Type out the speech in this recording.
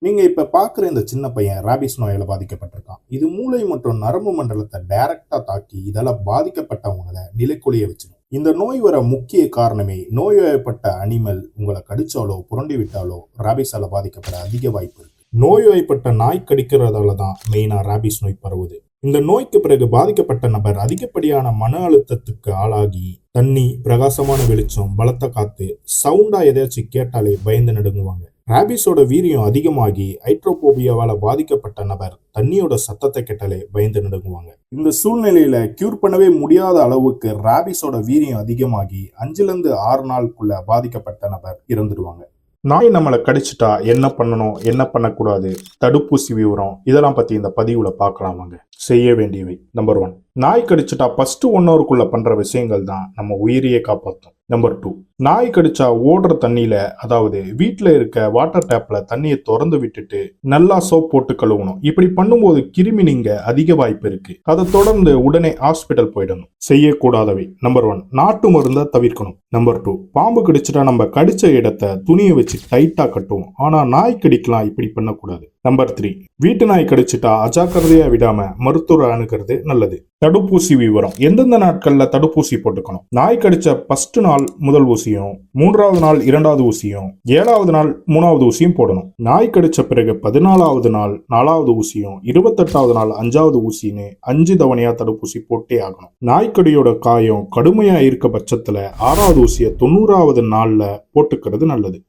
நீங்க இப்ப பாக்குற இந்த சின்ன பையன் ராபிஸ் நோயால பாதிக்கப்பட்டிருக்கான். இது மூளை மற்றும் நரம்பு மண்டலத்தை டைரக்டா தாக்கி இதால பாதிக்கப்பட்டவங்கள நிலைக்குலைய வச்சிடும். இந்த நோய் வர முக்கிய காரணமே நோய்வாய்ப்பட்ட அனிமல் உங்களை கடிச்சாலோ புரண்டி விட்டாலோ ராபிஸால பாதிக்கப்பட அதிக வாய்ப்பு இருக்கு. நோய்வாய்ப்பட்ட நாய் கடிக்கிறதால தான் மெயினா ராபிஸ் நோய் பரவுது. இந்த நோய்க்கு பிறகு பாதிக்கப்பட்ட நபர் அதிகப்படியான மன அழுத்தத்துக்கு ஆளாகி தண்ணி, பிரகாசமான வெளிச்சம், பலத்த காத்து, சவுண்டா எதையாச்சும் கேட்டாலே பயந்து நடுங்குவாங்க. ராபிஸோட வீரியம் அதிகமாகி ஹைட்ரோபோபியாவால பாதிக்கப்பட்ட நபர் தண்ணியோட சத்தத்தை கேட்டாலே பயந்து நடுங்குவாங்க. இந்த சூழ்நிலையில கியூர் பண்ணவே முடியாத அளவுக்கு ராபிஸோட வீரியம் அதிகமாகி 5 to 6 நாளுக்குள்ள பாதிக்கப்பட்ட நபர் இறந்துடுவாங்க. நாய் நம்மளை கடிச்சிட்டா என்ன பண்ணணும், என்ன பண்ணக்கூடாது, தடுப்பூசி விவரம் இதெல்லாம் பத்தி இந்த பதிவுல பார்க்கலாம் வாங்க. செய்ய வேண்டியவை. நம்பர் 1, நாய் கடிச்சிட்டா ஃபர்ஸ்ட் 1 ஹவருக்குள்ள பண்ற விஷயங்கள் தான் நம்ம உயிரியை காப்பாற்றும். நம்பர் 2, நாய் கடிச்சா ஓடுற தண்ணியில, அதாவது வீட்டுல இருக்க வாட்டர் டேப்ல தண்ணியை திறந்து விட்டுட்டு நல்லா சோப் போட்டு கழுவணும். இப்படி பண்ணும்போது கிருமி நீங்க அதிக வாய்ப்பு இருக்கு. அதை தொடர்ந்து உடனே ஹாஸ்பிட்டல் போயிடணும். செய்யக்கூடாதவை. நம்பர் 1, நாட்டு மருந்தை தவிர்க்கணும். நம்பர் 2, பாம்பு கடிச்சிட்டா நம்ம கடிச்ச இடத்தை துணியை வச்சு டைட்டா கட்டுவோம். ஆனா நாய் கடிக்கலாம் இப்படி பண்ணக்கூடாது. நம்பர் 3, வீட்டு நாய் கடிச்சிட்டா அஜாக்கிரதையா விடாம மருத்துவரை அணுகிறது நல்லது. தடுப்பூசி விவரம். எந்தெந்த நாட்கள்ல தடுப்பூசி போட்டுக்கணும்? நாய் கடிச்ச ஃபர்ஸ்ட் நாள் முதல் ஊசியும், 3வது நாள் 2வது ஊசியும், 7வது நாள் 3வது ஊசியும் போடணும். நாய் கடிச்ச பிறகு 14வது நாள் 4வது ஊசியும், 28வது நாள் 5வது ஊசின்னு 5 தவணையா தடுப்பூசி போட்டே ஆகணும். நாய்க்கடியோட காயம் கடுமையா இருக்க பட்சத்துல 6வது ஊசியை 90வது நாள்ல போட்டுக்கிறது நல்லது.